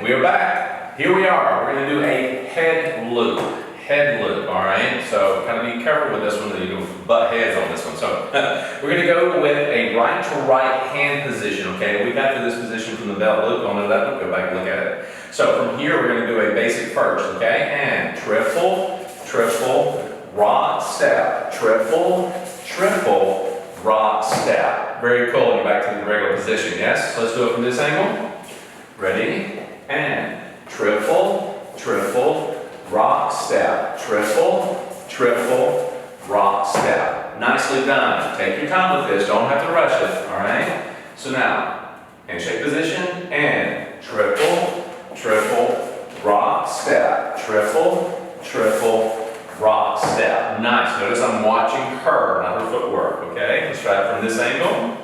we are back. Here we are. We're going to do a head loop. Head loop, all right? So kind of be careful with this one that you don't butt heads on this one. So we're going to go with a right to right hand position, okay? We got to this position from the belt loop. On to that one, go back and look at it. So from here, we're going to do a basic first, okay? And triple, triple, rock, step, triple, triple, rock, step. Very cool. And you're back to the regular position, yes? Let's do it from this angle. Ready? And triple, triple, rock, step, triple, triple, rock, step. Nicely done. Take your time with this. Don't have to rush it, all right? So now, handshake position, and triple, triple, rock, step, triple, triple, rock, step. Nice. Notice I'm watching her, not her footwork, okay? Let's try it from this angle.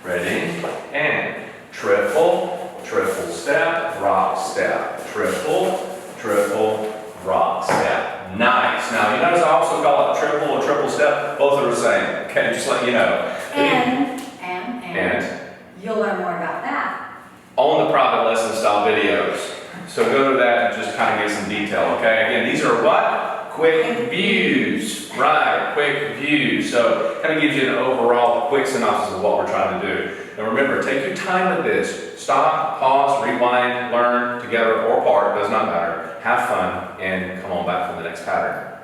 Ready? And triple, triple step, rock, step, triple, triple, rock, step. Nice. Now, you notice I also call it triple or triple step. Both are the same. Okay, just let you know. And you'll learn more about that on the private lesson style videos. So go to that and just kind of get some detail, okay? Again, these are what? Quick views. Right, quick views. So kind of gives you an overall quick synopsis of what we're trying to do. And remember, take your time with this. Stop, pause, rewind, learn together or apart, does not matter. Have fun, and come on back for the next pattern.